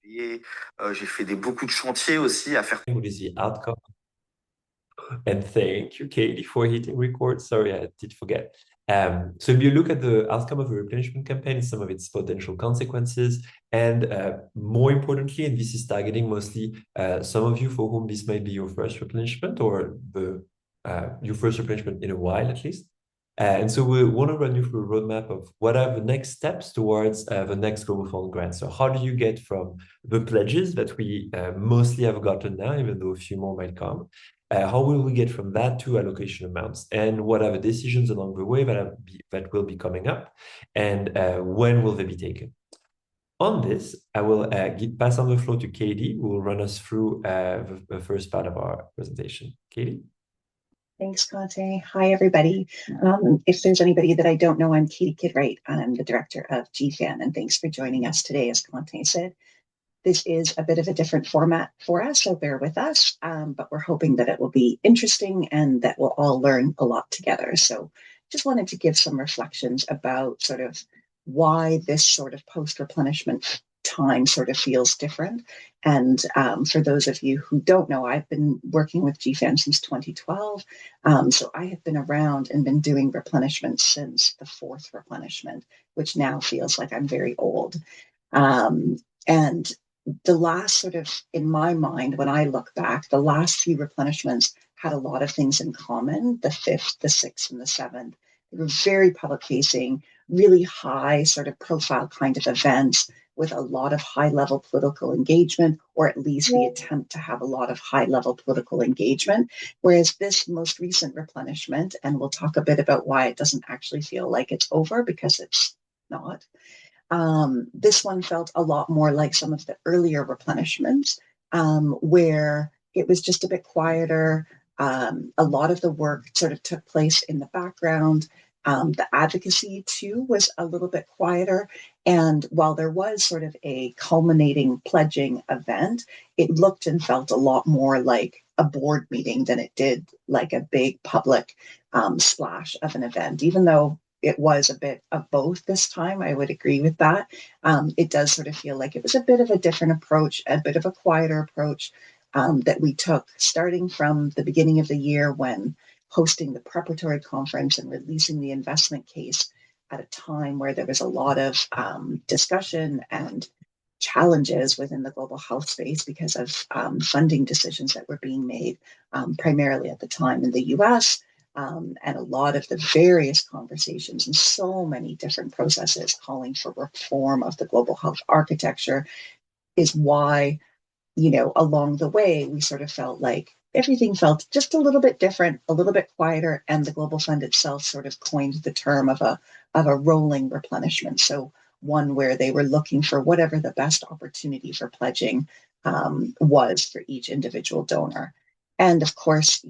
J'ai fait beaucoup de chantiers aussi à faire. What is the outcome? And thank you, Katie, for hitting record. Sorry, I did forget. So if you look at the outcome of a replenishment campaign, some of its potential consequences, and more importantly, and this is targeting mostly some of you for whom this might be your first replenishment or your first replenishment in a while at least. And so we want to run you through a roadmap of what are the next steps towards the next Global Fund grant. So how do you get from the pledges that we mostly have gotten now, even though a few more might come, how will we get from that to allocation amounts? And what are the decisions along the way that will be coming up? And when will they be taken? On this, I will pass on the floor to Katie, who will run us through the first part of our presentation. Katie? Thanks, Conte. Hi, everybody. If there's anybody that I don't know, I'm Katie Kidwright. I'm the director of GFAN, and thanks for joining us today, as Conte said. This is a bit of a different format for us, so bear with us, but we're hoping that it will be interesting and that we'll all learn a lot together. So just wanted to give some reflections about sort of why this sort of post-replenishment time sort of feels different. And for those of you who don't know, I've been working with GFAN since 2012. So I have been around and been doing replenishment since the fourth replenishment, which now feels like I'm very old. And the last sort of, in my mind, when I look back, the last few replenishments had a lot of things in common, the fifth, the sixth, and the seventh. They were very public facing, really high sort of profile kind of events with a lot of high level political engagement, or at least the attempt to have a lot of high level political engagement. Whereas this most recent replenishment, and we'll talk a bit about why it doesn't actually feel like it's over, because it's not. This one felt a lot more like some of the earlier replenishments, where it was just a bit quieter. A lot of the work sort of took place in the background. The advocacy, too, was a little bit quieter. And while there was sort of a culminating pledging event, it looked and felt a lot more like a board meeting than it did like a big public splash of an event, even though it was a bit of both this time. I would agree with that. It does sort of feel like it was a bit of a different approach, a bit of a quieter approach that we took starting from the beginning of the year when hosting the preparatory conference and releasing the investment case at a time where there was a lot of discussion and challenges within the global health space because of funding decisions that were being made primarily at the time in the US. And a lot of the various conversations and so many different processes calling for reform of the global health architecture is why, along the way, we sort of felt like everything felt just a little bit different, a little bit quieter, and the Global Fund itself sort of coined the term of a rolling replenishment. So one where they were looking for whatever the best opportunity for pledging was for each individual donor. And of course,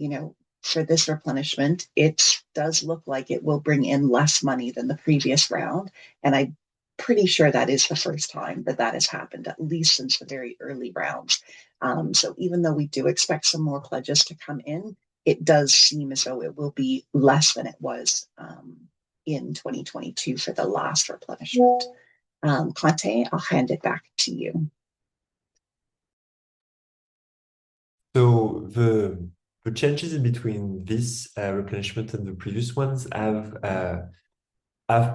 for this replenishment, it does look like it will bring in less money than the previous round. And I'm pretty sure that is the first time that has happened, at least since the very early rounds. So even though we do expect some more pledges to come in, it does seem as though it will be less than it was in 2022 for the last replenishment. Conte, I'll hand it back to you. So the changes in between this replenishment and the previous ones have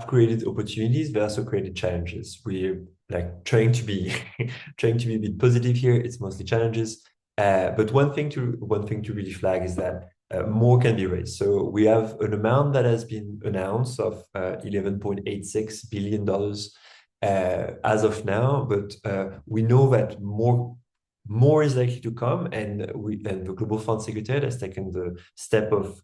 created opportunities, but also created challenges. We're like trying to be a bit positive here. It's mostly challenges. But one thing to really flag is that more can be raised. So we have an amount that has been announced of $11.86 billion as of now, but we know that more is likely to come, and the Global Fund Secretariat has taken the step of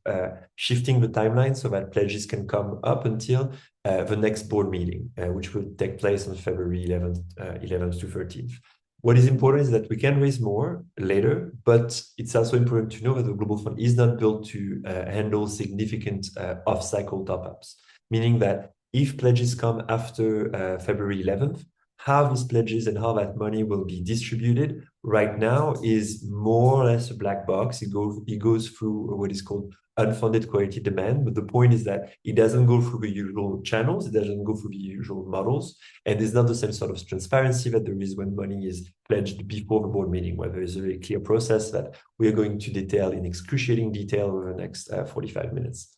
shifting the timeline so that pledges can come up until the next board meeting, which will take place on February 11th to 13th. What is important is that we can raise more later, but it's also important to know that the Global Fund is not built to handle significant off-cycle top-ups, meaning that if pledges come after February 11th, how these pledges and how that money will be distributed right now is more or less a black box. It goes through what is called unfunded quality demand. But the point is that it doesn't go through the usual channels. It doesn't go through the usual models. And there's not the same sort of transparency that there is when money is pledged before the board meeting, where there is a very clear process that we are going to detail in excruciating detail over the next 45 minutes.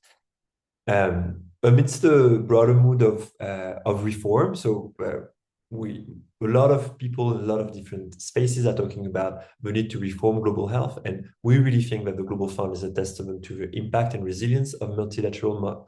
Amidst the broader mood of reform, so a lot of people in a lot of different spaces are talking about the need to reform global health, and we really think that the Global Fund is a testament to the impact and resilience of multilateral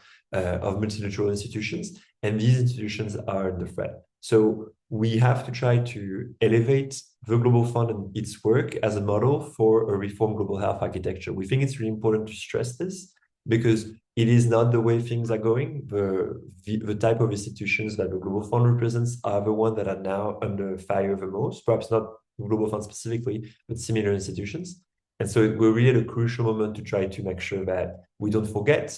institutions, and these institutions are under threat. So we have to try to elevate the Global Fund and its work as a model for a reformed global health architecture. We think it's really important to stress this because it is not the way things are going. The type of institutions that the Global Fund represents are the ones that are now under fire the most, perhaps not the Global Fund specifically, but similar institutions. And so we're really at a crucial moment to try to make sure that we don't forget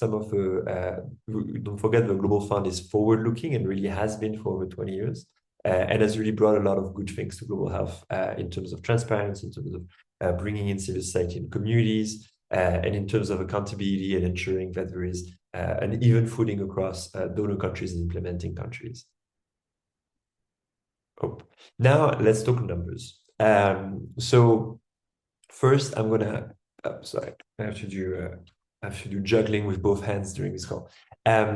we don't forget the Global Fund is forward-looking and really has been for over 20 years. And has really brought a lot of good things to global health in terms of transparency, in terms of bringing in civil society and communities, and in terms of accountability and ensuring that there is an even footing across donor countries and implementing countries. Now let's talk numbers. So first, I'm gonna. Sorry, I have to do juggling with both hands during this call.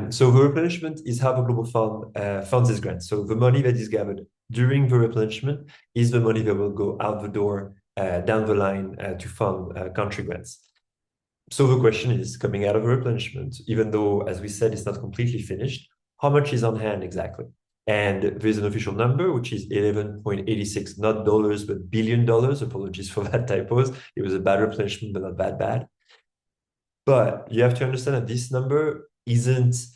So the replenishment is how the Global Fund funds its grants. So the money that is gathered during the replenishment is the money that will go out the door down the line to fund country grants. So the question is, coming out of the replenishment, even though, as we said, it's not completely finished, how much is on hand exactly? And there's an official number, which is 11.86, not dollars, but billion dollars. Apologies for that typos. It was a bad replenishment, but not bad. But you have to understand that this number isn't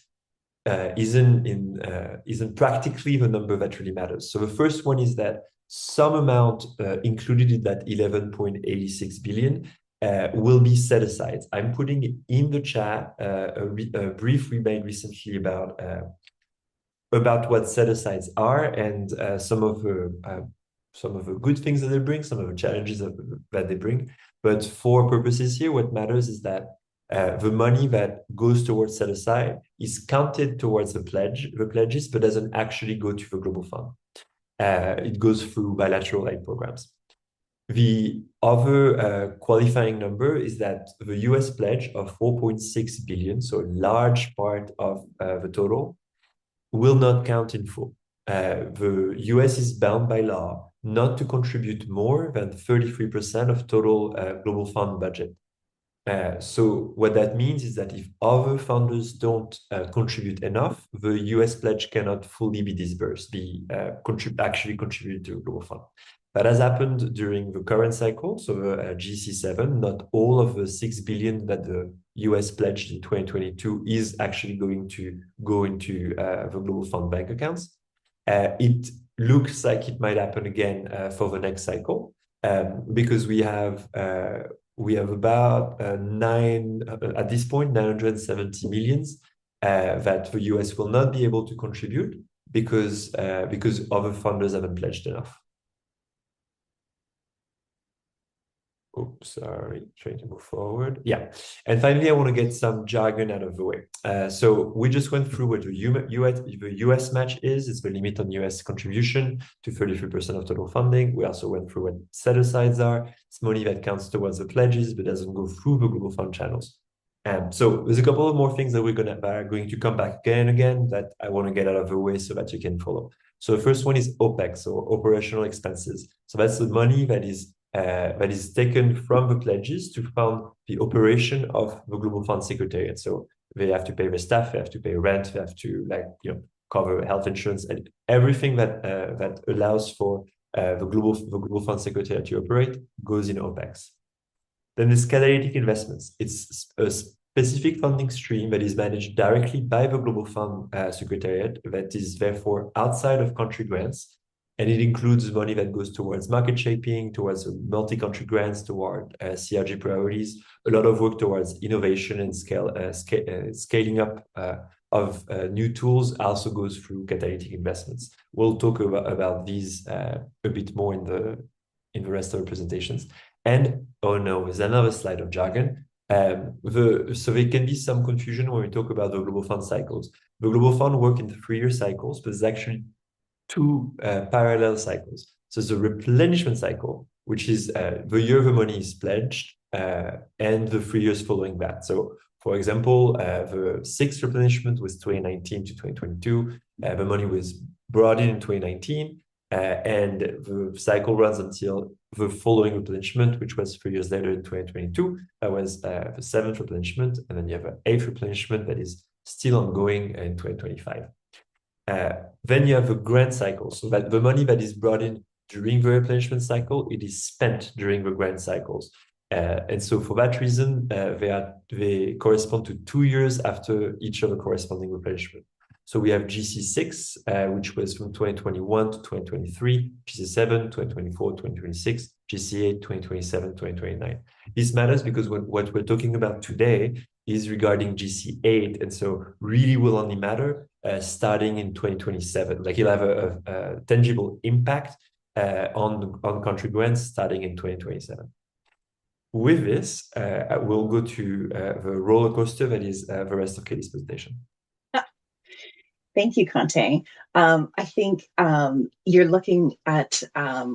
practically the number that really matters. So the first one is that some amount included in that 11.86 billion will be set aside. I'm putting in the chat a brief we made recently about what set-asides are and some of the good things that they bring, some of the challenges that they bring. But for purposes here, what matters is that the money that goes towards set-aside is counted towards the pledges, but doesn't actually go to the Global Fund. It goes through bilateral aid programs. The other qualifying number is that the US pledge of 4.6 billion, so a large part of the total, will not count in full. The US is bound by law not to contribute more than 33% of total Global Fund budget. So what that means is that if other funders don't contribute enough, the US pledge cannot fully be disbursed, actually contribute to Global Fund. That has happened during the current cycle, so GC7, not all of the 6 billion that the US pledged in 2022 is actually going to go into the Global Fund bank accounts. It looks like it might happen again for the next cycle because we have about at this point, 970 millions that the US will not be able to contribute because other funders haven't pledged enough. Oops, sorry, trying to move forward. Yeah, and finally, I want to get some jargon out of the way. So we just went through what the US match is. It's the limit on US contribution to 33% of total funding. We also went through what set-asides are. It's money that counts towards the pledges, but doesn't go through the Global Fund channels. So there's a couple of more things that are going to come back again and again that I want to get out of the way so that you can follow. So the first one is OPEX, or operational expenses. So that's the money that is taken from the pledges to fund the operation of the Global Fund Secretariat. So they have to pay their staff, they have to pay rent, they have to cover health insurance, and everything that allows for the Global Fund Secretariat to operate goes in OPEX. Then there's catalytic investments. It's a specific funding stream that is managed directly by the Global Fund Secretariat that is therefore outside of country grants. And it includes money that goes towards market shaping, towards multi-country grants, toward CRG priorities, a lot of work towards innovation and scaling up of new tools also goes through catalytic investments. We'll talk about these a bit more in the rest of the presentations. And oh no, there's another slide of jargon. So there can be some confusion when we talk about the global fund cycles. The global fund work in 3-year cycles, but there's actually 2 parallel cycles. So the replenishment cycle, which is the year the money is pledged, and the 3 years following that. So, for example, the 6th replenishment was 2019 to 2022. The money was brought in 2019, and the cycle runs until the following replenishment, which was 3 years later in 2022. That was the 7th replenishment, and then you have an 8th replenishment that is still ongoing in 2025. Then you have the grant cycle, so that the money that is brought in during the replenishment cycle, it is spent during the grant cycles. And so for that reason, they correspond to 2 years after each of the corresponding replenishment. So we have GC6, which was from 2021 to 2023, GC7, 2024, 2026, GC8, 2027, 2029. This matters because what we're talking about today is regarding GC8, and so really will only matter starting in 2027. Like it'll have a tangible impact on country grants starting in 2027. With this, we'll go to the roller coaster that is the rest of Katie's presentation. Thank you, Conte. I think you're looking at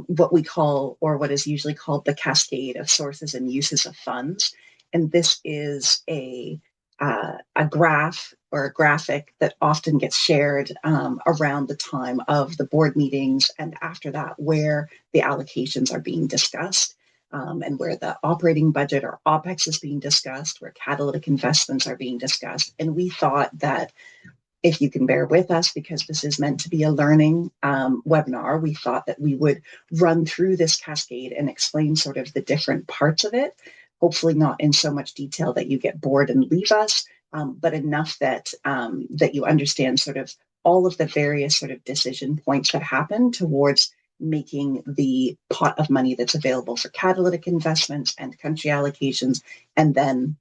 what we call, or what is usually called, the cascade of sources and uses of funds. And this is a graph or a graphic that often gets shared around the time of the board meetings and after that, where the allocations are being discussed. And where the operating budget or OPEX is being discussed, where catalytic investments are being discussed. And we thought that, if you can bear with us, because this is meant to be a learning webinar, we thought that we would run through this cascade and explain sort of the different parts of it, hopefully not in so much detail that you get bored and leave us, but enough that that you understand sort of all of the various sort of decision points that happen towards making the pot of money that's available for catalytic investments and country allocations, and then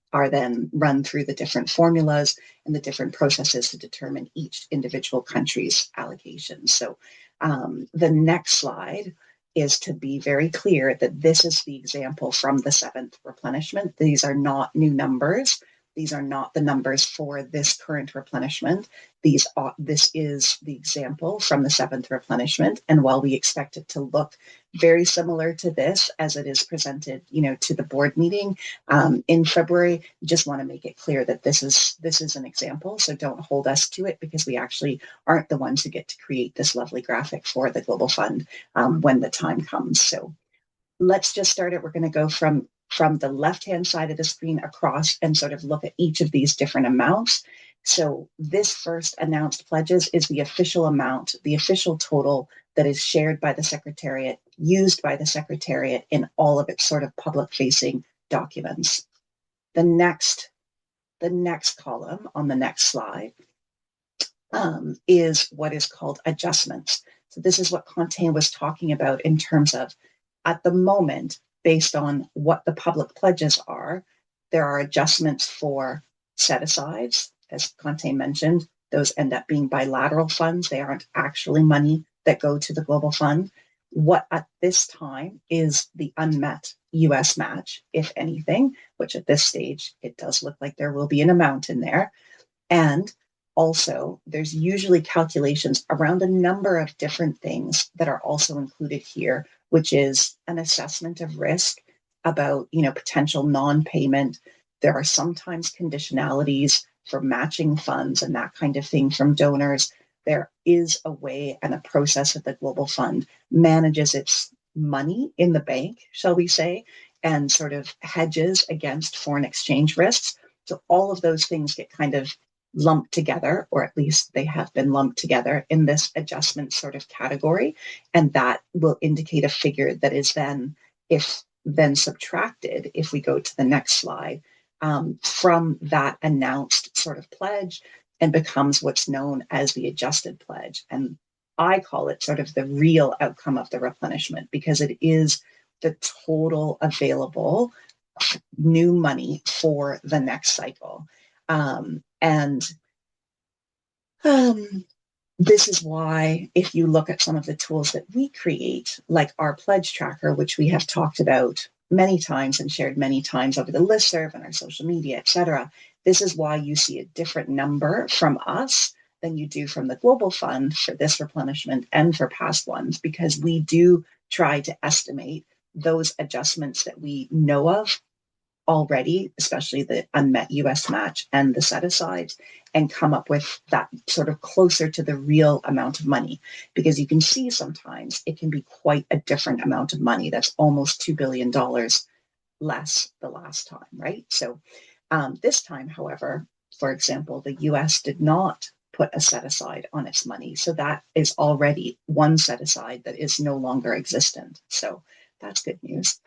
run through the different formulas and the different processes to determine each individual country's allocation. So the next slide is to be very clear that this is the example from the 7th replenishment. These are not new numbers. These are not the numbers for this current replenishment. This is the example from the 7th replenishment. And while we expect it to look very similar to this as it is presented, to the board meeting in February, just want to make it clear that this is an example. So don't hold us to it, because we actually aren't the ones who get to create this lovely graphic for the Global Fund when the time comes. So let's just start it. We're going to go from the left-hand side of the screen across and sort of look at each of these different amounts. So this first announced pledges is the official amount, the official total that is shared by the Secretariat, used by the Secretariat in all of its sort of public-facing documents. The next column on the next slide is what is called adjustments. So this is what Conte was talking about in terms of, at the moment, based on what the public pledges are, there are adjustments for set-asides. As Conte mentioned, those end up being bilateral funds. They aren't actually money that go to the Global Fund. What at this time is the unmet US match, if anything, which at this stage, it does look like there will be an amount in there. And also, there's usually calculations around a number of different things that are also included here, which is an assessment of risk about, potential non-payment. There are sometimes conditionalities for matching funds and that kind of thing from donors. There is a way and a process that the Global Fund manages its money in the bank, shall we say, and sort of hedges against foreign exchange risks. So all of those things get kind of lumped together, or at least they have been lumped together in this adjustment sort of category. And that will indicate a figure that is then subtracted, if we go to the next slide, from that announced sort of pledge, and becomes what's known as the adjusted pledge. And I call it sort of the real outcome of the replenishment, because it is the total available new money for the next cycle. And This is why, if you look at some of the tools that we create, like our pledge tracker, which we have talked about many times and shared many times over the listserv and our social media, etc., this is why you see a different number from us than you do from the Global Fund for this replenishment and for past ones, because we do try to estimate those adjustments that we know of already, especially the unmet US match and the set asides, and come up with that sort of closer to the real amount of money. Because you can see sometimes it can be quite a different amount of money. That's almost $2 billion less the last time, right? So this time, however, for example, the US did not put a set aside on its money. So that is already one set aside that is no longer existent. So that's good news.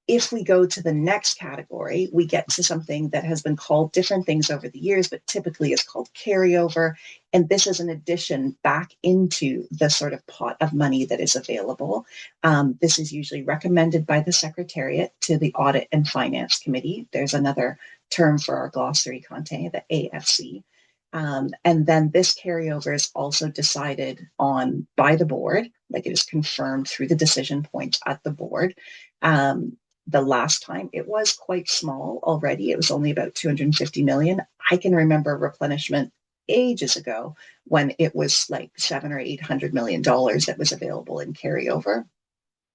If we go to the next category, we get to something that has been called different things over the years, but typically is called carryover. And this is an addition back into the sort of pot of money that is available. This is usually recommended by the Secretariat to the Audit and Finance Committee. There's another term for our glossary content, the AFC. And then this carryover is also decided on by the board, like it is confirmed through the decision points at the board. The last time it was quite small already. It was only about 250 million. I can remember replenishment ages ago when it was like $700 or $800 million that was available in carryover.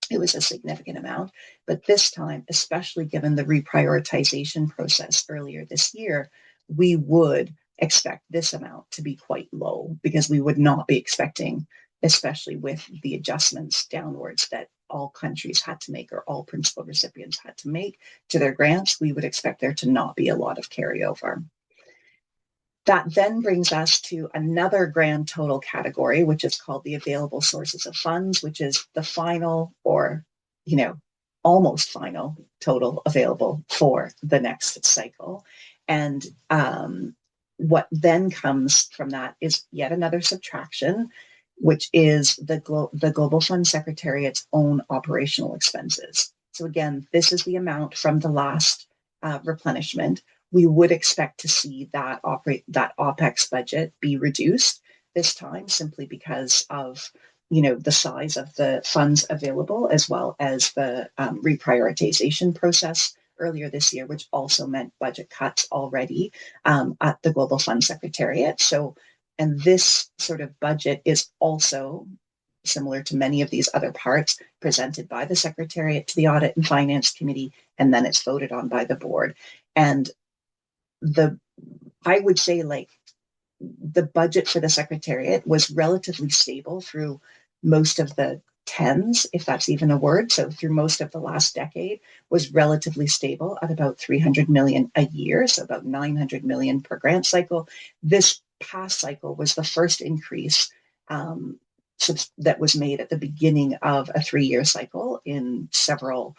It was a significant amount. But this time, especially given the reprioritization process earlier this year, we would expect this amount to be quite low, because we would not be expecting, especially with the adjustments downwards that all countries had to make, or all principal recipients had to make to their grants, we would expect there to not be a lot of carryover. That then brings us to another grand total category, which is called the available sources of funds, which is the final, or, almost final total available for the next cycle. And what then comes from that is yet another subtraction, which is the Global Fund Secretariat's own operational expenses. So again, this is the amount from the last replenishment. We would expect to see that OPEX budget be reduced this time, simply because of the size of the funds available, as well as the reprioritization process earlier this year, which also meant budget cuts already at the Global Fund Secretariat. And this sort of budget is also, similar to many of these other parts, presented by the Secretariat to the Audit and Finance Committee, and then it's voted on by the board. And I would say, like, the budget for the Secretariat was relatively stable through most of the tens, if that's even a word. So through most of the last decade was relatively stable at about 300 million a year, so about 900 million per grant cycle. This past cycle was the first increase that was made at the beginning of a 3-year cycle in several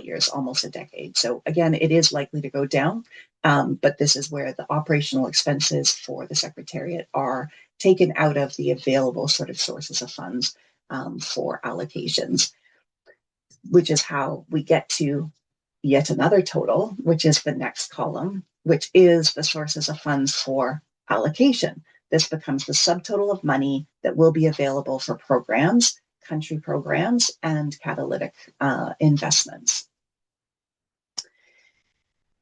years, almost a decade. So again, it is likely to go down, but this is where the operational expenses for the Secretariat are taken out of the available sort of sources of funds for allocations, which is how we get to yet another total, which is the next column, which is the sources of funds for allocation. This becomes the subtotal of money that will be available for programs, country programs, and catalytic investments.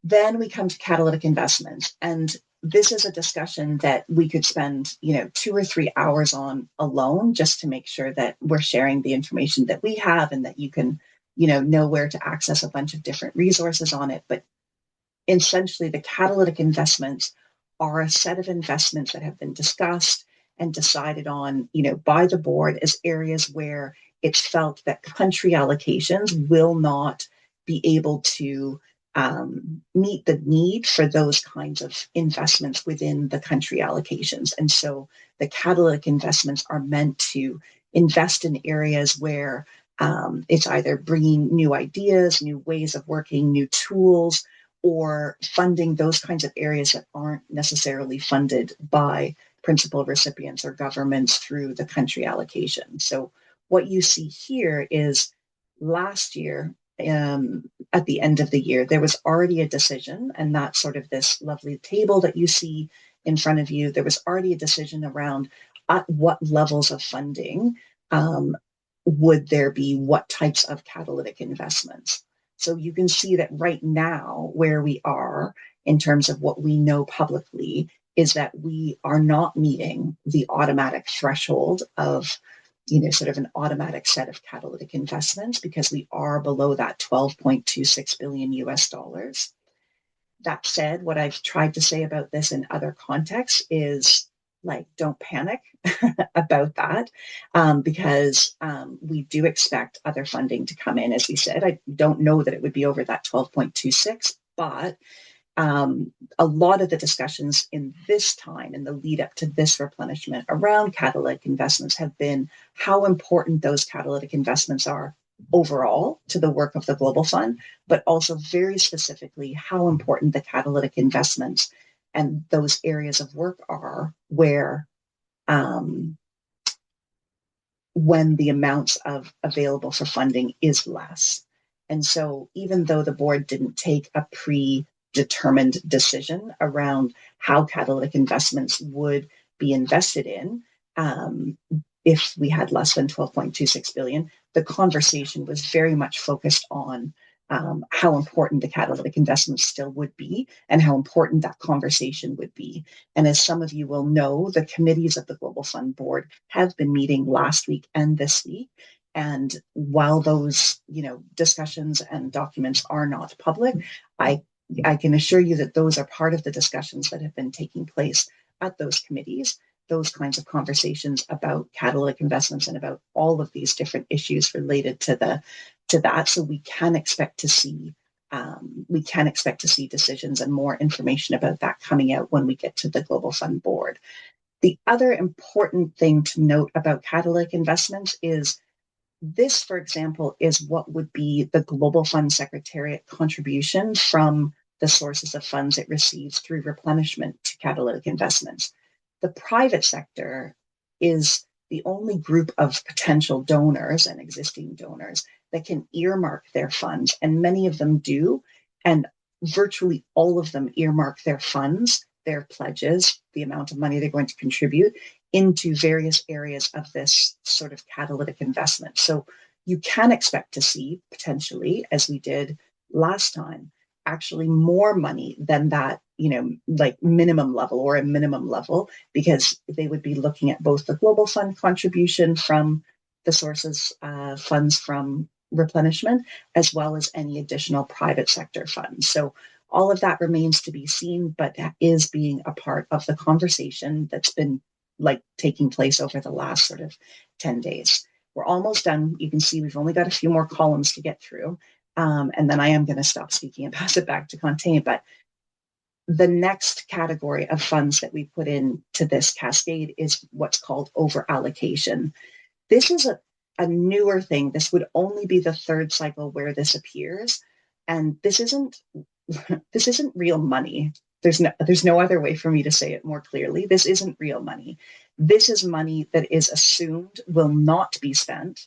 Then we come to catalytic investments, and this is a discussion that we could spend 2 or 3 hours on alone, just to make sure that we're sharing the information that we have, and that you can know where to access a bunch of different resources on it. But essentially, the catalytic investments are a set of investments that have been discussed and decided on by the board as areas where it's felt that country allocations will not be able to meet the need for those kinds of investments within the country allocations. And so the catalytic investments are meant to invest in areas where it's either bringing new ideas, new ways of working, new tools, or funding those kinds of areas that aren't necessarily funded by principal recipients or governments through the country allocation. So what you see here is last year, at the end of the year, there was already a decision, and that's sort of this lovely table that you see in front of you, there was already a decision around at what levels of funding would there be, what types of catalytic investments. So you can see that right now, where we are in terms of what we know publicly is that we are not meeting the automatic threshold of, sort of an automatic set of catalytic investments, because we are below that 12.26 billion US dollars. That said, what I've tried to say about this in other contexts is, like, don't panic about that, because we do expect other funding to come in. As we said, I don't know that it would be over that 12.26, but a lot of the discussions in this time, in the lead up to this replenishment around catalytic investments, have been how important those catalytic investments are overall to the work of the Global Fund, but also very specifically how important the catalytic investments and those areas of work are where when the amounts of available for funding is less. And so even though the board didn't take a predetermined decision around how catalytic investments would be invested in, if we had less than 12.26 billion, the conversation was very much focused on how important the catalytic investments still would be and how important that conversation would be. And as some of you will know, the committees of the Global Fund Board have been meeting last week and this week. And while those, discussions and documents are not public, I can assure you that those are part of the discussions that have been taking place at those committees, those kinds of conversations about catalytic investments and about all of these different issues related to that. So we can expect to see decisions and more information about that coming out when we get to the Global Fund Board. The other important thing to note about catalytic investments is this, for example, is what would be the Global Fund Secretariat contribution from the sources of funds it receives through replenishment to catalytic investments. The private sector is the only group of potential donors and existing donors that can earmark their funds, and many of them do, and virtually all of them earmark their funds, their pledges, the amount of money they're going to contribute into various areas of this sort of catalytic investment. So you can expect to see, potentially, as we did last time, actually more money than that, like minimum level or a minimum level, because they would be looking at both the Global Fund contribution from the sources, funds from replenishment, as well as any additional private sector funds. So all of that remains to be seen, but that is being a part of the conversation that's been taking place over the last sort of 10 days. We're almost done. You can see we've only got a few more columns to get through. And then I am going to stop speaking and pass it back to Quentin. But the next category of funds that we put into this cascade is what's called over allocation. This is a newer thing. This would only be the third cycle where this appears. And this isn't real money. There's no other way for me to say it more clearly. This isn't real money. This is money that is assumed will not be spent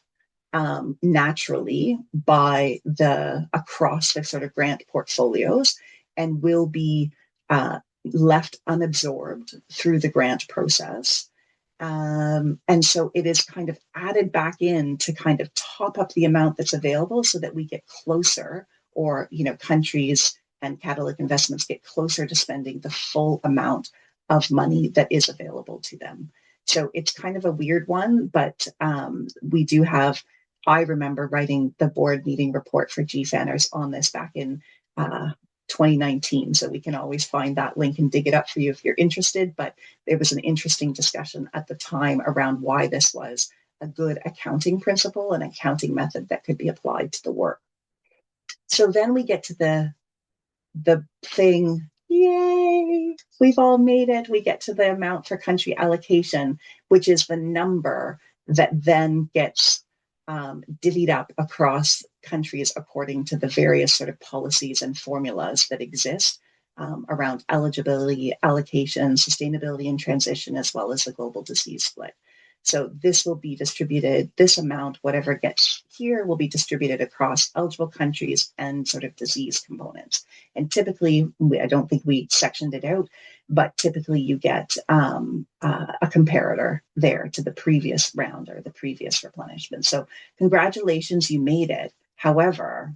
naturally by across the sort of grant portfolios, and will be left unabsorbed through the grant process. And so it is kind of added back in to kind of top up the amount that's available so that we get closer, or, countries and catalytic investments get closer to spending the full amount of money that is available to them. So it's kind of a weird one, but we do have, I remember writing the board meeting report for GFANers on this back in 2019. So we can always find that link and dig it up for you if you're interested. But there was an interesting discussion at the time around why this was a good accounting principle and accounting method that could be applied to the work. So then we get to the thing, yay, we've all made it. We get to the amount for country allocation, which is the number that then gets divvied up across countries according to the various sort of policies and formulas that exist around eligibility, allocation, sustainability and transition, as well as the global disease split. So this will be distributed, this amount, whatever gets here, will be distributed across eligible countries and sort of disease components. And typically, I don't think we sectioned it out, but typically you get a comparator there to the previous round or the previous replenishment. So congratulations, you made it. However,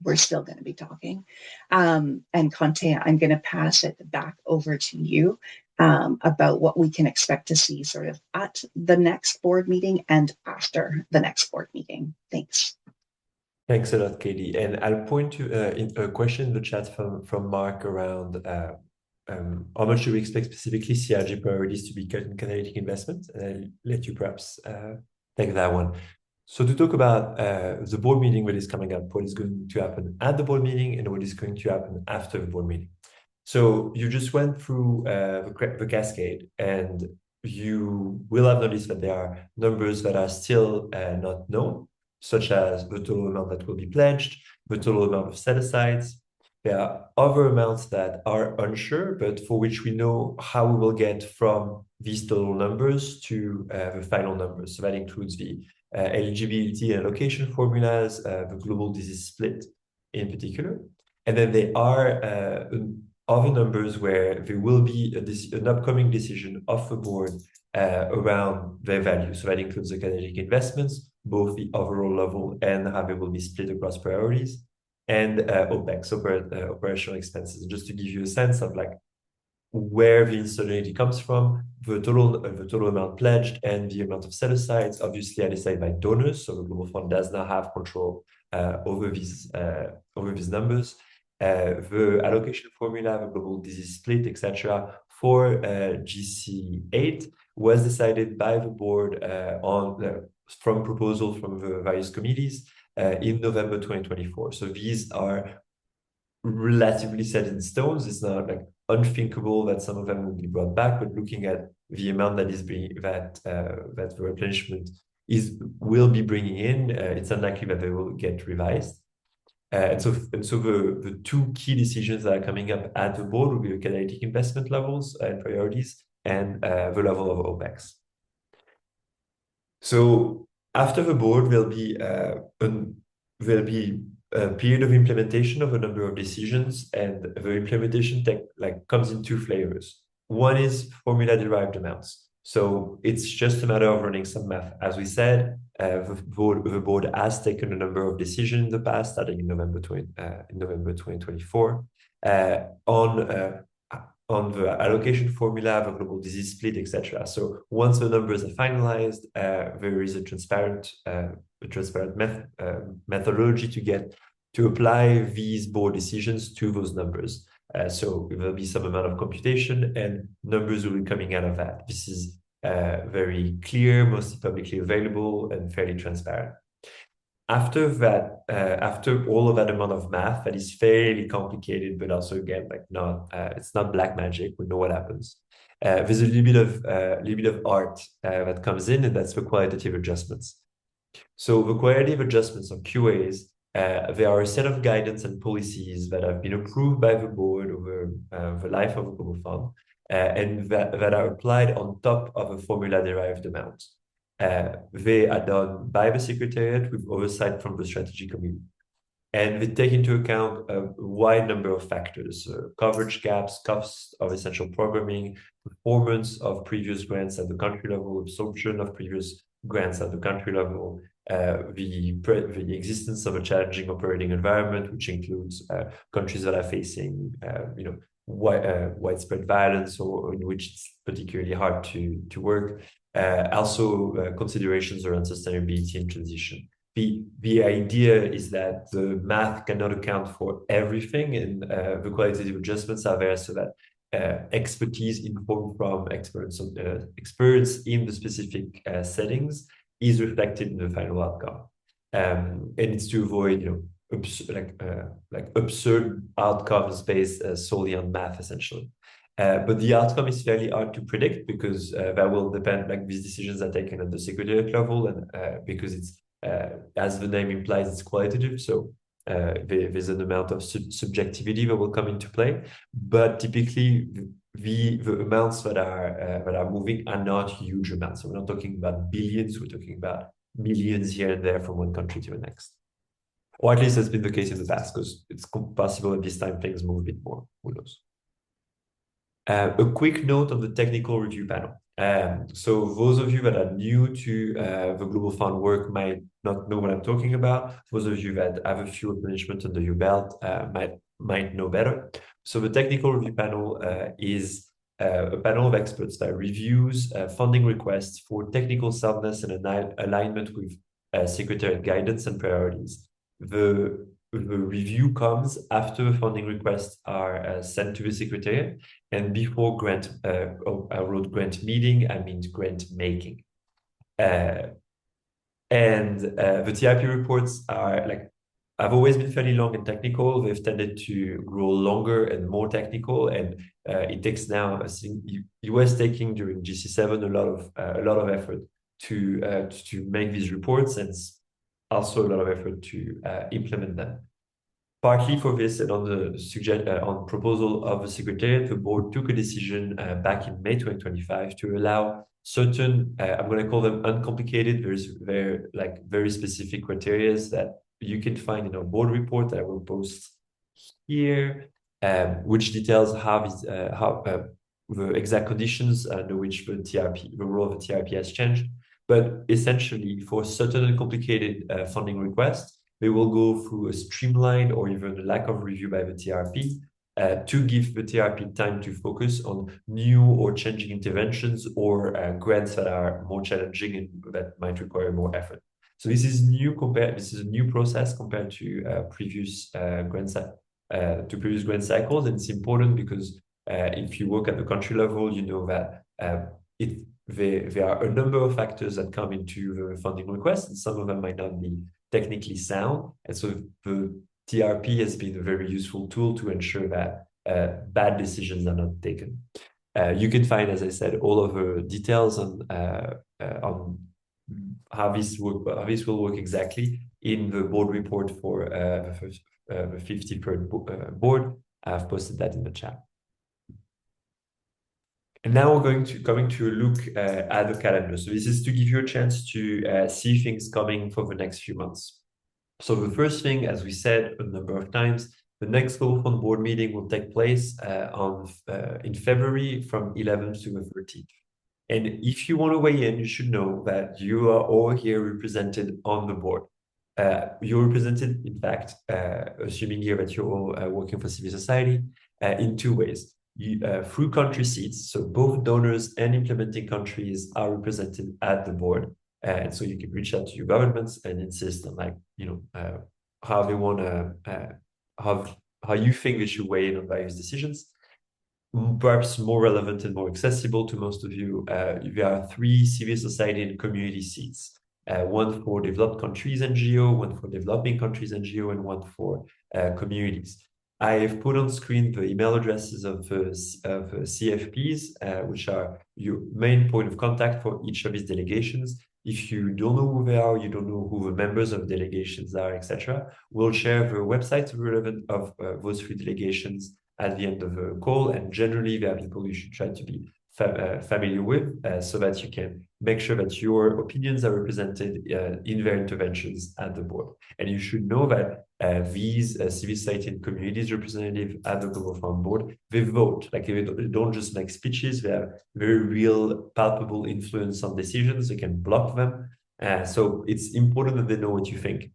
we're still going to be talking. And Conte, I'm going to pass it back over to you about what we can expect to see sort of at the next board meeting and after the next board meeting. Thanks. Thanks a lot, Katie. And I'll point to a question in the chat from Mark around how much do we expect specifically CRG priorities to be cut in catalytic investment? And I'll let you perhaps take that one. So to talk about the board meeting, what is coming up, what is going to happen at the board meeting, and what is going to happen after the board meeting. So you just went through the cascade, and you will have noticed that there are numbers that are still not known, such as the total amount that will be pledged, the total amount of set-asides. There are other amounts that are unsure, but for which we know how we will get from these total numbers to the final numbers. So that includes the eligibility and allocation formulas, the global disease split in particular. And then there are other numbers where there will be an upcoming decision of the board around their value. So that includes the catalytic investments, both the overall level and how they will be split across priorities, and OPEX, operational expenses. And just to give you a sense of like where the uncertainty comes from, the total amount pledged and the amount of set-asides obviously are decided by donors. So the Global Fund does not have control over these numbers. The allocation formula, the global disease split, etc., for GC8 was decided by the board from proposals from the various committees in November 2024. So these are relatively set in stones. It's not like unthinkable that some of them will be brought back, but looking at the amount that is being that the replenishment will be bringing in, it's unlikely that they will get revised. And so the two key decisions that are coming up at the board will be the catalytic investment levels and priorities, and the level of OPEX. So after the board, there'll be a period of implementation of a number of decisions, and the implementation comes in two flavors. One is formula-derived amounts. So it's just a matter of running some math. As we said, the board has taken a number of decisions in the past, starting in November 2024, on the allocation formula, the global disease split, etc. So once the numbers are finalized, there is a transparent methodology to apply these board decisions to those numbers. So there'll be some amount of computation, and numbers will be coming out of that. This is very clear, mostly publicly available, and fairly transparent. After that, after all of that amount of math that is fairly complicated, but also again, it's not black magic. We know what happens. There's a little bit of art that comes in, and that's the qualitative adjustments. So the qualitative adjustments, or QAs, there are a set of guidance and policies that have been approved by the board over the life of a global fund, and that are applied on top of a formula-derived amount. They are done by the Secretariat with oversight from the Strategy Committee. And they take into account a wide number of factors: coverage gaps, costs of essential programming, performance of previous grants at the country level, absorption of previous grants at the country level, the existence of a challenging operating environment, which includes countries that are facing widespread violence, or in which it's particularly hard to work. Also, considerations around sustainability and transition. The idea is that the math cannot account for everything, and the qualitative adjustments are there so that expertise informed from experience in the specific settings is reflected in the final outcome. And it's to avoid absurd outcomes based solely on math, essentially. But the outcome is fairly hard to predict, because that will depend, these decisions are taken at the Secretariat level, and because it's, as the name implies, it's qualitative. So there's an amount of subjectivity that will come into play. But typically, the amounts that are moving are not huge amounts. So we're not talking about billions, we're talking about millions here and there from one country to the next. Or at least that's been the case in the past, because it's possible at this time things move a bit more. Who knows? A quick note on the technical review panel. So those of you that are new to the Global Fund work might not know what I'm talking about. Those of you that have a few replenishment under your belt might know better. So the technical review panel is a panel of experts that reviews funding requests for technical soundness and alignment with Secretariat guidance and priorities. The review comes after funding requests are sent to the Secretariat and before grant, I wrote grant meeting, I mean grant making. And the TIP reports are like, I've always been fairly long and technical. They've tended to grow longer and more technical, and it takes now, I think, US taking during GC7 a lot of effort to make these reports, and also a lot of effort to implement them. Partly for this and on the on proposal of the Secretariat, the board took a decision back in May 2025 to allow certain, I'm going to call them uncomplicated, very specific criteria that you can find in our board report that I will post here, which details how the exact conditions under which the role of the TRP has changed. But essentially, for certain uncomplicated funding requests, they will go through a streamlined or even a lack of review by the TRP to give the TRP time to focus on new or changing interventions or grants that are more challenging and that might require more effort. So this is new this is a new process compared to previous grant cycles, and it's important because if you work at the country level, you know that there are a number of factors that come into the funding request, and some of them might not be technically sound. And so the TRP has been a very useful tool to ensure that bad decisions are not taken. You can find, as I said, all of the details on how this will work exactly in the board report for the 53rd board. I've posted that in the chat. And now we're coming to a look at the calendar. So this is to give you a chance to see things coming for the next few months. So the first thing, as we said a number of times, the next Global Fund board meeting will take place in February from 11th to the 13th. And if you want to weigh in, you should know that you are all here represented on the board. You're represented, in fact, assuming here that you're all working for civil society, in two ways. Through country seats, so both donors and implementing countries are represented at the board, and so you can reach out to your governments and insist on, like, how they want to how you think they should weigh in on various decisions. Perhaps more relevant and more accessible to most of you, there are 3 civil society and community seats. One for developed countries NGO, one for developing countries NGO, and one for communities. I have put on screen the email addresses of CFPs, which are your main point of contact for each of these delegations. If you don't know who they are, you don't know who the members of delegations are, etc., we'll share the websites relevant of those 3 delegations at the end of the call. And generally, there are people you should try to be familiar with, so that you can make sure that your opinions are represented in their interventions at the board. And you should know that these civil society and communities representatives at the Global Fund board, they vote. Like, they don't just make speeches, they have very real, palpable influence on decisions. They can block them. So it's important that they know what you think,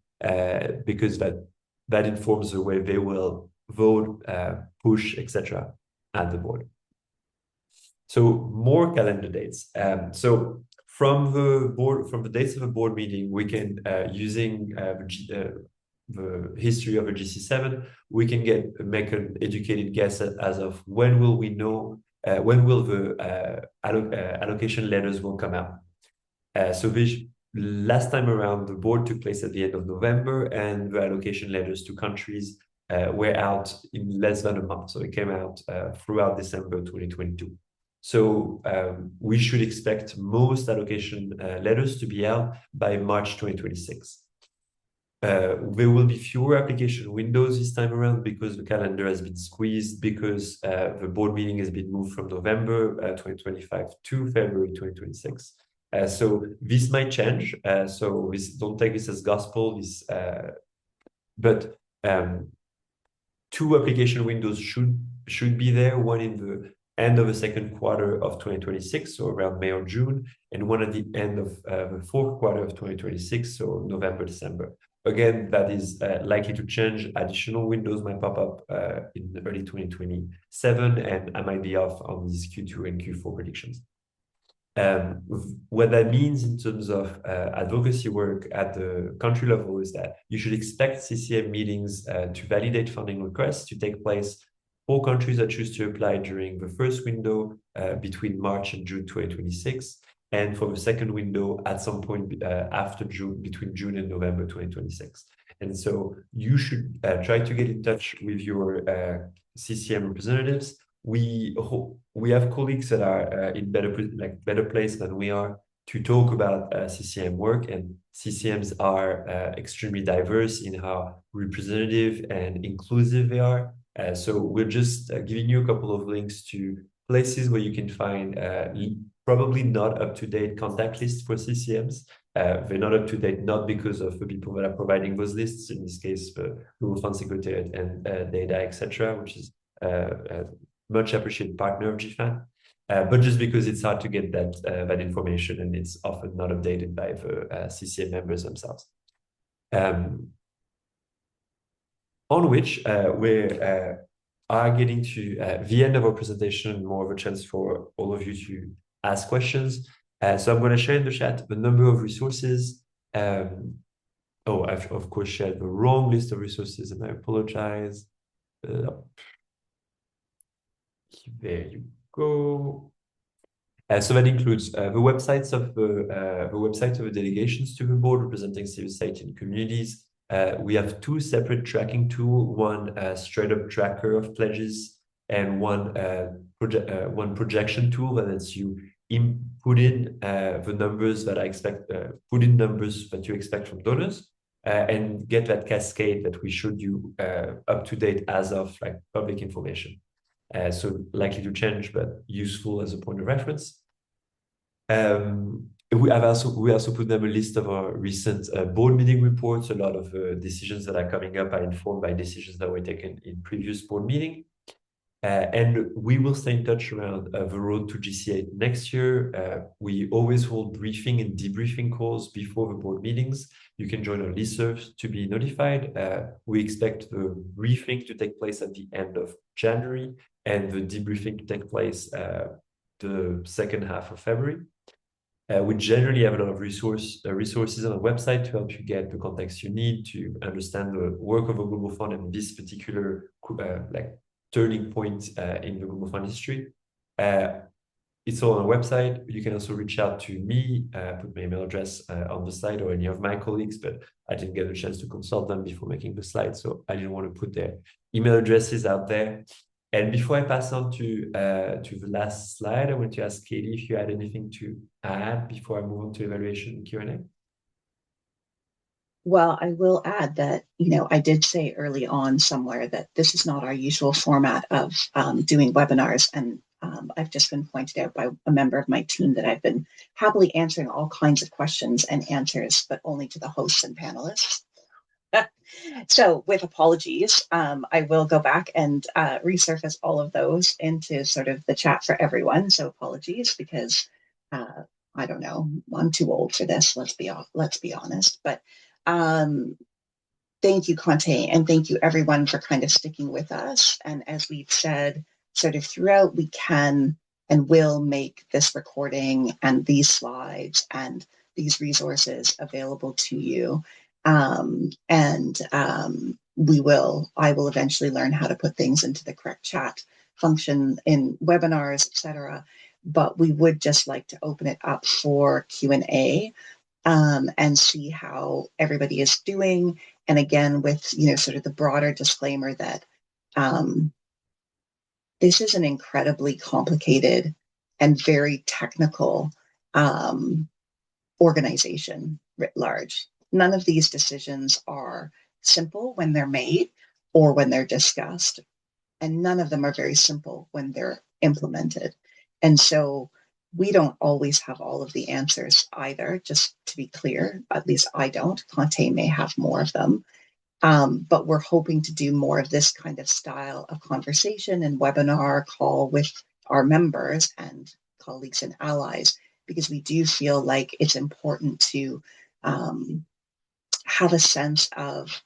because that informs the way they will vote, push, etc. at the board. So more calendar dates. So from the dates of the board meeting, we can, using the history of a GC7, we can make an educated guess as of when will we know, when will the allocation letters will come out. So last time around, the board took place at the end of November, and the allocation letters to countries were out in less than a month. So it came out throughout December 2022. So we should expect most allocation letters to be out by March 2026. There will be fewer application windows this time around because the calendar has been squeezed, because the board meeting has been moved from November 2025 to February 2026. So this might change. So don't take this as gospel. But 2 application windows should be there. One in the end of the second quarter of 2026, so around May or June, and one at the end of the fourth quarter of 2026, so November, December. Again, that is likely to change. Additional windows might pop up in early 2027, and I might be off on these Q2 and Q4 predictions. What that means in terms of advocacy work at the country level is that you should expect CCM meetings to validate funding requests to take place for countries that choose to apply during the first window between March and June 2026, and for the second window at some point after June, between June and November 2026. And so you should try to get in touch with your CCM representatives. We have colleagues that are in better place than we are to talk about CCM work, and CCMs are extremely diverse in how representative and inclusive they are. So we're just giving you a couple of links to places where you can find probably not up-to-date contact lists for CCMs. They're not up-to-date, not because of the people that are providing those lists, in this case, the Global Fund Secretariat and data, etc., which is a much appreciated partner of GFAN, but just because it's hard to get that information, and it's often not updated by the CCM members themselves. On which we are getting to the end of our presentation, more of a chance for all of you to ask questions. So I'm going to share in the chat the number of resources. Oh, I've of course shared the wrong list of resources, and I apologize. There you go. So that includes the websites of the delegations to the board representing civil society and communities. We have two separate tracking tools, one straight up tracker of pledges, and one projection tool that lets you put in the numbers that I expect, put in numbers that you expect from donors, and get that cascade that we showed you up to date as of like public information. So likely to change, but useful as a point of reference. We also put them a list of our recent board meeting reports. A lot of decisions that are coming up are informed by decisions that were taken in previous board meeting. And we will stay in touch around the road to GC8 next year. We always hold briefing and debriefing calls before the board meetings. You can join our listserv to be notified. We expect the briefing to take place at the end of January and the debriefing to take place the second half of February. We generally have a lot of resources on our website to help you get the context you need to understand the work of a global fund and this particular turning point in the global fund history. It's all on our website. You can also reach out to me, put my email address on the slide, or any of my colleagues, but I didn't get a chance to consult them before making the slide, so I didn't want to put their email addresses out there. And before I pass on to the last slide, I want to ask Katie if you had anything to add before I move on to evaluation and Q&A. Well, I will add that, I did say early on somewhere that this is not our usual format of doing webinars. And I've just been pointed out by a member of my team that I've been happily answering all kinds of questions and answers, but only to the hosts and panelists. So with apologies, I will go back and resurface all of those into sort of the chat for everyone. So apologies, because I don't know, I'm too old for this. Let's be honest. But thank you, Conte, and thank you everyone for kind of sticking with us. And as we've said, sort of throughout, we can and will make this recording and these slides and these resources available to you. I will eventually learn how to put things into the correct chat function in webinars, etc. But we would just like to open it up for Q&A and see how everybody is doing. And again, with sort of the broader disclaimer that this is an incredibly complicated and very technical organization writ large. None of these decisions are simple when they're made or when they're discussed, and none of them are very simple when they're implemented. And so we don't always have all of the answers either, just to be clear. At least I don't. Conte may have more of them. But we're hoping to do more of this kind of style of conversation and webinar call with our members and colleagues and allies, because we do feel like it's important to have a sense of,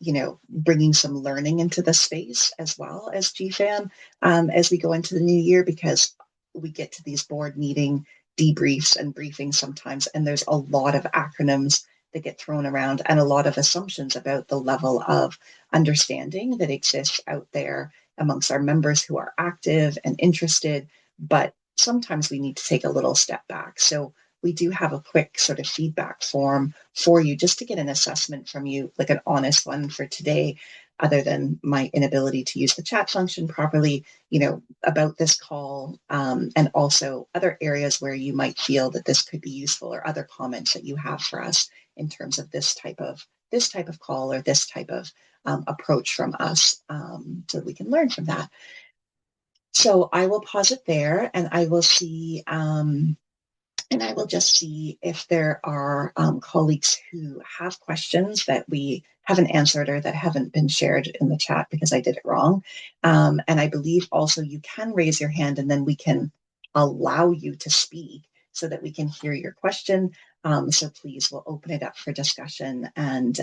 bringing some learning into the space as well as GFAN as we go into the new year, because we get to these board meeting debriefs and briefings sometimes, and there's a lot of acronyms that get thrown around and a lot of assumptions about the level of understanding that exists out there amongst our members who are active and interested, but sometimes we need to take a little step back. So we do have a quick sort of feedback form for you just to get an assessment from you, like an honest one for today, other than my inability to use the chat function properly, about this call, and also other areas where you might feel that this could be useful, or other comments that you have for us in terms of this type of call or this type of approach from us, so that we can learn from that. So I will pause it there, and I will see. And I will just see if there are colleagues who have questions that we haven't answered or that haven't been shared in the chat because I did it wrong. And I believe also you can raise your hand and then we can allow you to speak so that we can hear your question. So please, we'll open it up for discussion and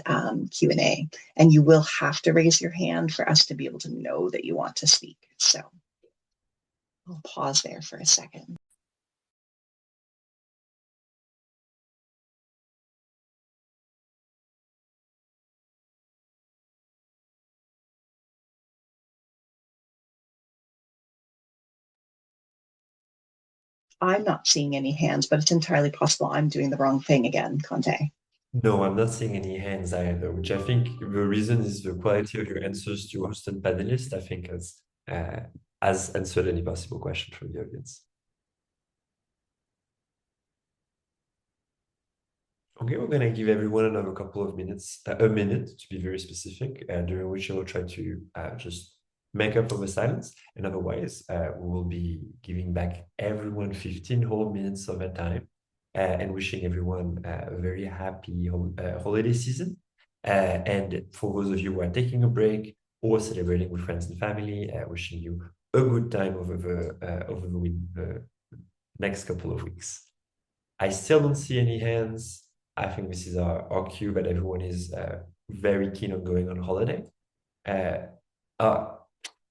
Q&A. And you will have to raise your hand for us to be able to know that you want to speak. So I'll pause there for a second. I'm not seeing any hands, but it's entirely possible I'm doing the wrong thing again, Conte. No, I'm not seeing any hands either, which I think the reason is the quality of your answers to hosted panelists, I think has answered any possible question from the audience. Okay, we're going to give everyone another couple of minutes, a minute to be very specific, during which I will try to just make up for the silence. And otherwise, we will be giving back everyone 15 whole minutes of their time and wishing everyone a very happy holiday season. And for those of you who are taking a break or celebrating with friends and family, wishing you a good time over the next couple of weeks. I still don't see any hands. I think this is our cue that everyone is very keen on going on holiday.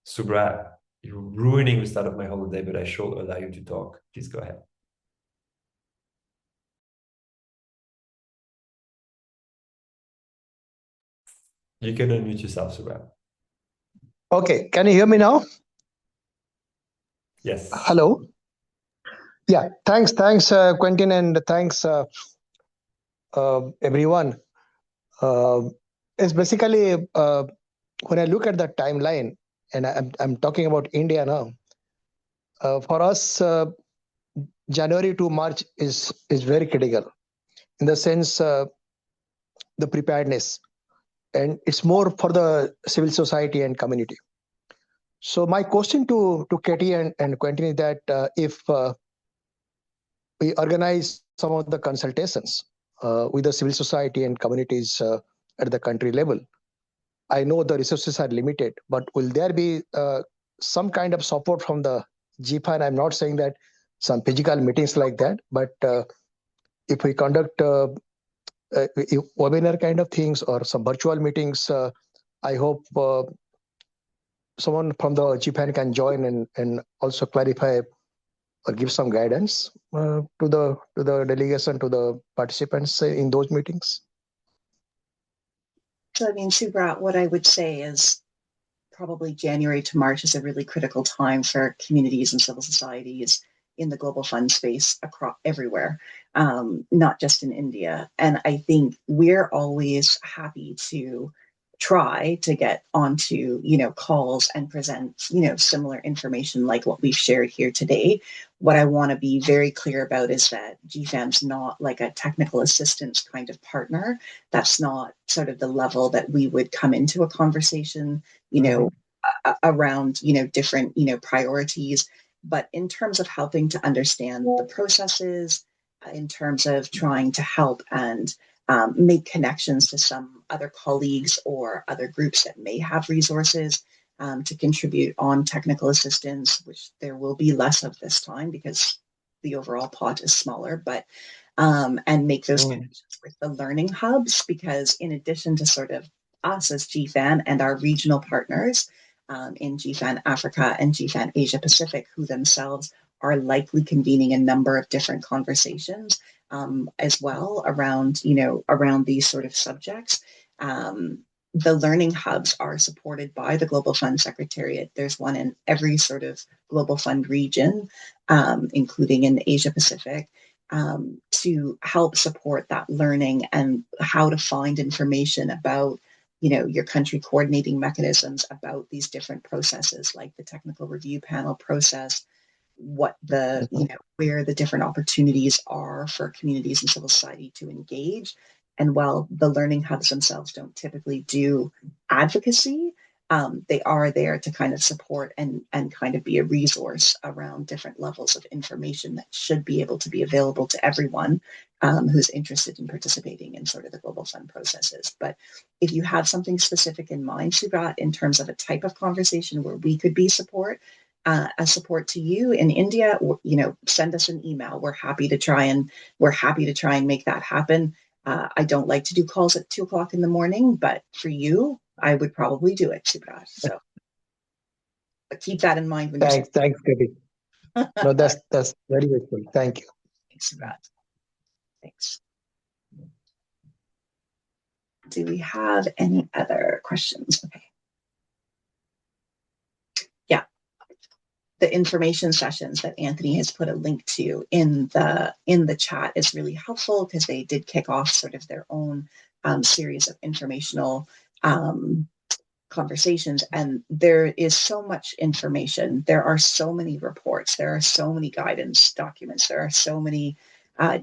Subra, you're ruining the start of my holiday, but I shall allow you to talk. Please go ahead. You can unmute yourself, Subra. Okay, can you hear me now? Yes. Hello. Yeah, thanks, Quentin, and thanks, everyone. It's basically when I look at the timeline, and I'm talking about India now. For us, January to March is very critical, in the sense the preparedness, and it's more for the civil society and community. So my question to Katie and Quentin is that if we organize some of the consultations with the civil society and communities at the country level. I know the resources are limited, but will there be some kind of support from the GFAN? I'm not saying that some physical meetings like that, but if we conduct webinar kind of things or some virtual meetings, I hope someone from the GFAN can join and also clarify or give some guidance to the delegation, to the participants in those meetings. So, I mean, Subra, what I would say is probably January to March is a really critical time for communities and civil societies in the global fund space across everywhere, not just in India. And I think we're always happy to try to get onto, calls and present, similar information like what we've shared here today. What I want to be very clear about is that GFAN's not like a technical assistance kind of partner. That's not sort of the level that we would come into a conversation, around, different, priorities. But in terms of helping to understand the processes, in terms of trying to help and make connections to some other colleagues or other groups that may have resources, to contribute on technical assistance, which there will be less of this time because the overall pot is smaller, but and make those connections with the learning hubs, because in addition to sort of us as GFAN and our regional partners in GFAN Africa and GFAN Asia Pacific, who themselves are likely convening a number of different conversations as well around, around these sort of subjects. The learning hubs are supported by the Global Fund Secretariat. There's one in every sort of Global Fund region, including in Asia Pacific, to help support that learning and how to find information about, your country coordinating mechanisms, about these different processes like the technical review panel process, what the, where the different opportunities are for communities and civil society to engage. And while the learning hubs themselves don't typically do advocacy, they are there to kind of support and kind of be a resource around different levels of information that should be able to be available to everyone who's interested in participating in sort of the Global Fund processes. But if you have something specific in mind, Subrat, in terms of a type of conversation where we could be a support to you in India, send us an email. We're happy to try and make that happen. I don't like to do calls at 2:00 in the morning, but for you, I would probably do it, Subrat. So, but keep that in mind when thanks, Katie. No, that's very useful. Thank you. Thanks, Subrat. Thanks. Do we have any other questions? Okay. Yeah. The information sessions that Anthony has put a link to in the chat is really helpful, because they did kick off sort of their own series of informational conversations, and there is so much information. There are so many reports, there are so many guidance documents, there are so many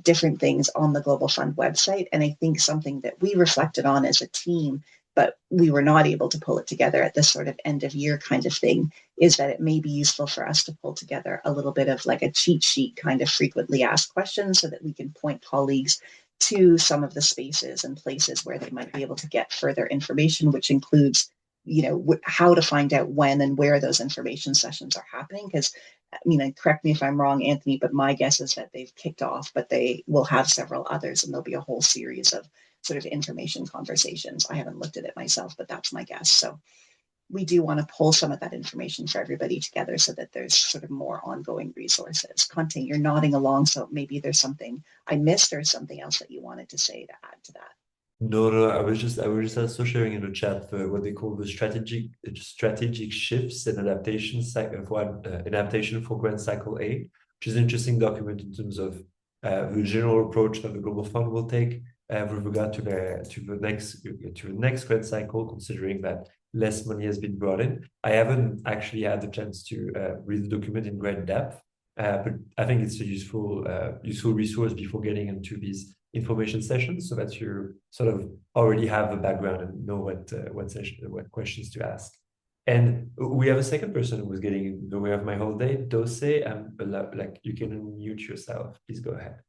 different things on the Global Fund website. And I think something that we reflected on as a team, but we were not able to pull it together at this sort of end of year kind of thing, is that it may be useful for us to pull together a little bit of like a cheat sheet kind of frequently asked questions, so that we can point colleagues to some of the spaces and places where they might be able to get further information, which includes, how to find out when and where those information sessions are happening. Because, correct me if I'm wrong, Anthony, but my guess is that they've kicked off, but they will have several others, and there'll be a whole series of sort of information conversations. I haven't looked at it myself, but that's my guess. So we do want to pull some of that information for everybody together, so that there's sort of more ongoing resources. Conte, you're nodding along, so maybe there's something I missed or something else that you wanted to say to add to that. No, I was just also sharing in the chat what they call the strategic shifts and adaptation adaptation for Grand Cycle A, which is an interesting document in terms of the general approach that the Global Fund will take with regard to the next Grand Cycle, considering that less money has been brought in. I haven't actually had the chance to read the document in great depth, but I think it's a useful resource before getting into these information sessions, so that you sort of already have a background and know what questions to ask. And we have a second person who was getting in the way of my holiday, Dose. Like, you can unmute yourself. Please go ahead.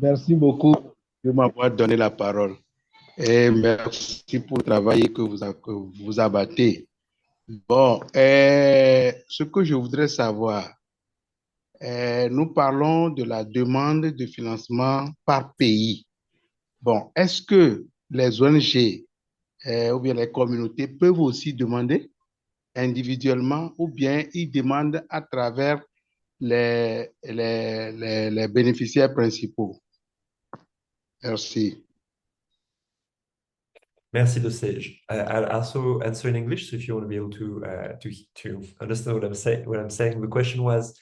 Merci beaucoup de m'avoir donné la parole. Et merci pour le travail que vous abattez. Bon, ce que je voudrais savoir, nous parlons de la demande de financement par pays. Bon, est-ce que les ONG ou bien les communautés peuvent aussi demander individuellement, ou bien ils demandent à travers les bénéficiaires principaux? Merci. Merci, Dosage. I'll also answer in English, so if you want to be able to understand what I'm saying. The question was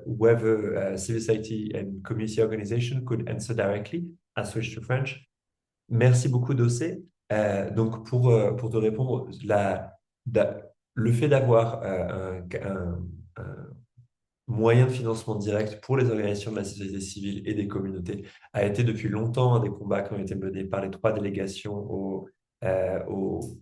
whether civil society and community organization could answer directly. I'll switch to French. Merci beaucoup, Dossé. Donc, pour te répondre, le fait d'avoir un moyen de financement direct pour les organisations de la société civile et des communautés a été depuis longtemps un des combats qui ont été menés par les 3 délégations au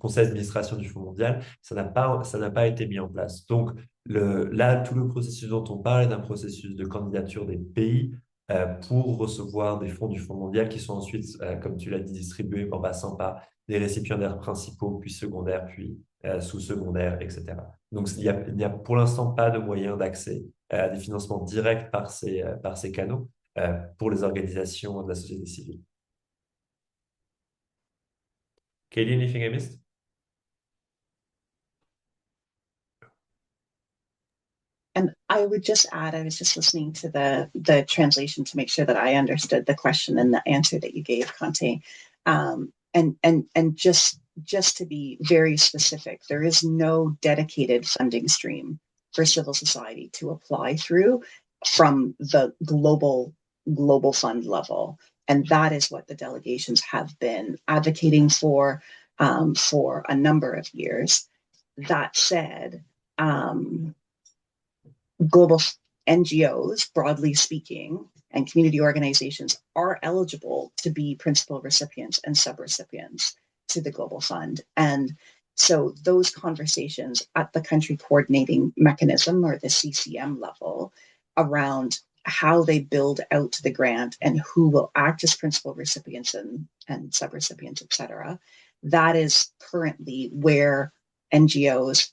conseil d'administration du Fonds mondial. Ça n'a pas été mis en place. Donc là, tout le processus dont on parle est un processus de candidature des pays pour recevoir des fonds du Fonds mondial qui sont ensuite, comme tu l'as dit, distribués en passant par des récipiendaires principaux, puis secondaires, puis sous-secondaires, etc. Donc, il n'y a pour l'instant pas de moyen d'accès à des financements directs par ces canaux pour les organisations de la société civile. Katie, anything I missed? And I would just add, I was just listening to the translation to make sure that I understood the question and the answer that you gave, Conte. And just to be very specific, there is no dedicated funding stream for civil society to apply through from the global fund level. And that is what the delegations have been advocating for a number of years. That said, global NGOs, broadly speaking, and community organizations are eligible to be principal recipients and subrecipients to the Global Fund. And so those conversations at the country coordinating mechanism, or the CCM level, around how they build out the grant and who will act as principal recipients and subrecipients, et cetera, that is currently where NGOs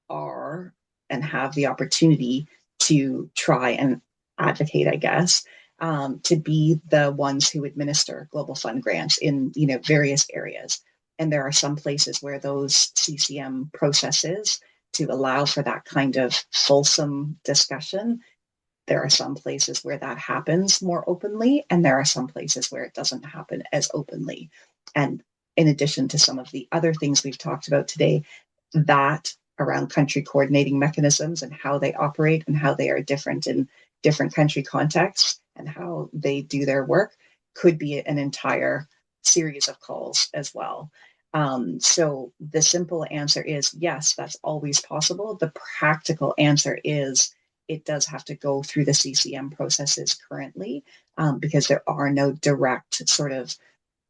are and have the opportunity to try and advocate, I guess, to be the ones who administer Global Fund grants in various areas. And there are some places where those CCM processes to allow for that kind of fulsome discussion. There are some places where that happens more openly, and there are some places where it doesn't happen as openly. And in addition to some of the other things we've talked about today, that around country coordinating mechanisms and how they operate and how they are different in different country contexts and how they do their work could be an entire series of calls as well. So the simple answer is yes, that's always possible. The practical answer is it does have to go through the CCM processes currently because there are no direct sort of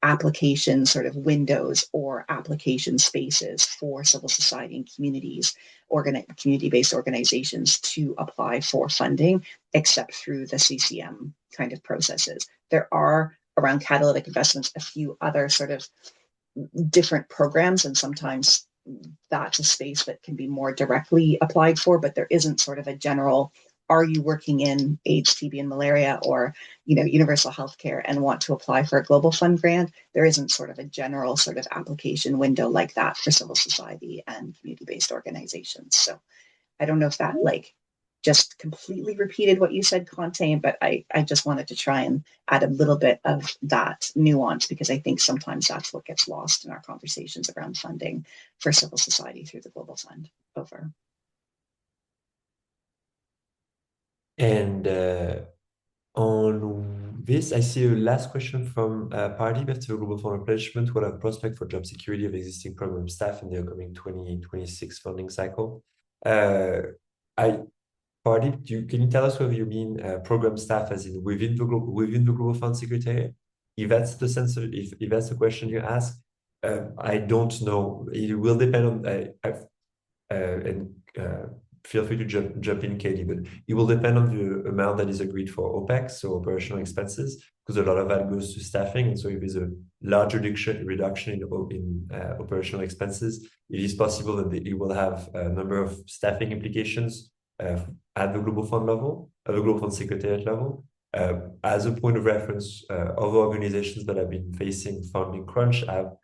application sort of windows or application spaces for civil society and community-based organizations to apply for funding, except through the CCM kind of processes. There are, around catalytic investments, a few other sort of different programs, and sometimes that's a space that can be more directly applied for, but there isn't sort of a general, are you working in AIDS, TB, and malaria, or universal healthcare and want to apply for a Global Fund grant? There isn't sort of a general sort of application window like that for civil society and community-based organizations. So I don't know if that just completely repeated what you said, Conte, but I just wanted to try and add a little bit of that nuance because I think sometimes that's what gets lost in our conversations around funding for civil society through the Global Fund. Over. And on this, I see a last question from Party back to Global Fund Replenishment. What are prospects for job security of existing program staff in the upcoming 2026 funding cycle? Party, can you tell us whether you mean program staff as in within the Global Fund Secretariat? If that's the sense, if that's the question you ask, I don't know. It will depend on feel free to jump in, Katie, but it will depend on the amount that is agreed for OPEX, so operational expenses, because a lot of that goes to staffing. And so if there's a larger reduction in operational expenses, it is possible that it will have a number of staffing implications at the Global Fund level, at the Global Fund Secretariat level. As a point of reference, other organizations that have been facing funding crunch have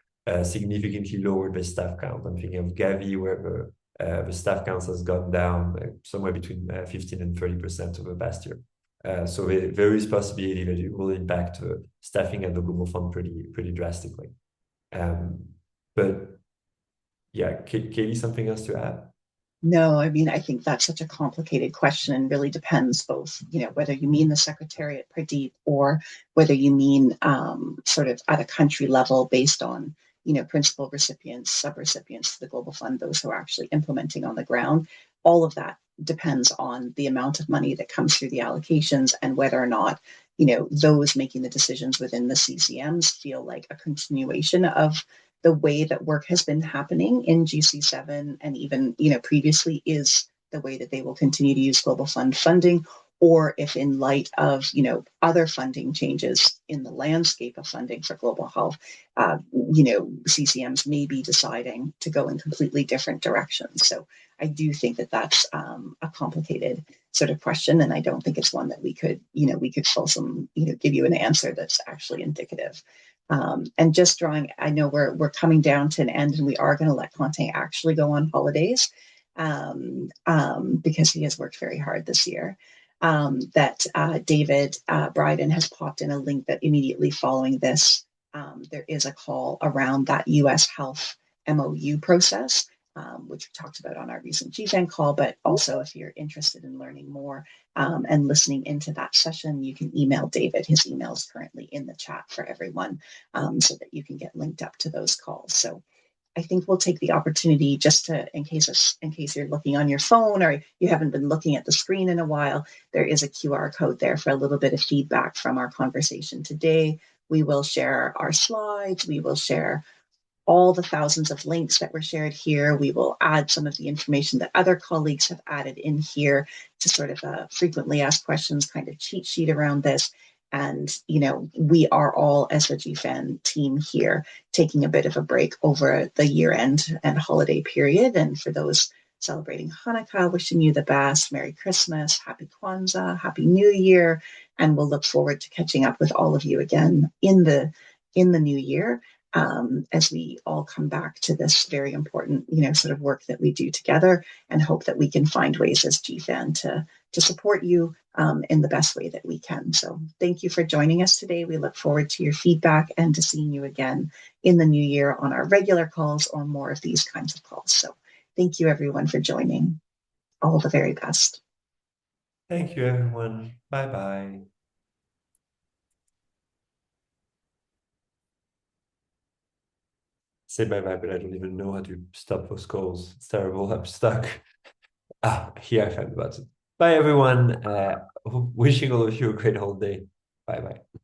significantly lowered their staff count. I'm thinking of Gavi, where the staff count has gone down somewhere between 15 and 30% over the past year. So there is possibility that it will impact staffing at the Global Fund pretty drastically. But yeah, Katie, something else to add? No, I mean, I think that's such a complicated question and really depends both, whether you mean the Secretariat, Pradeep, or whether you mean sort of at a country level based on, principal recipients, subrecipients to the Global Fund, those who are actually implementing on the ground. All of that depends on the amount of money that comes through the allocations and whether or not, those making the decisions within the CCMs feel like a continuation of the way that work has been happening in GC7 and even, previously is the way that they will continue to use Global Fund funding, or if in light of, other funding changes in the landscape of funding for global health, CCMs may be deciding to go in completely different directions. So I do think that that's a complicated sort of question, and I don't think it's one that we could fulsome, give you an answer that's actually indicative. And just drawing, I know we're coming down to an end, and we are going to let Conte actually go on holidays because he has worked very hard this year. That David Bryden has popped in a link that immediately following this, there is a call around that U.S. Health MOU process, which we talked about on our recent GFAN call. But also, if you're interested in learning more and listening into that session, you can email David. His email is currently in the chat for everyone, so that you can get linked up to those calls. So I think we'll take the opportunity just to, in case you're looking on your phone or you haven't been looking at the screen in a while, there is a QR code there for a little bit of feedback from our conversation today. We will share our slides. We will share all the thousands of links that were shared here. We will add some of the information that other colleagues have added in here to sort of a frequently asked questions kind of cheat sheet around this. And, we are all, as the GFAN team here, taking a bit of a break over the year end and holiday period. And for those celebrating Hanukkah, wishing you the best, Merry Christmas, Happy Kwanzaa, Happy New Year. And we'll look forward to catching up with all of you again in the new year. As we all come back to this very important, sort of work that we do together, and hope that we can find ways as GFAN to support you in the best way that we can. So thank you for joining us today. We look forward to your feedback and to seeing you again in the new year on our regular calls or more of these kinds of calls. So thank you everyone for joining. All the very best. Thank you, everyone. Bye-bye. Say bye-bye, but I don't even know how to stop those calls. It's terrible. I'm stuck. Here I found the button. Bye, everyone. Wishing all of you a great holiday. Bye-bye.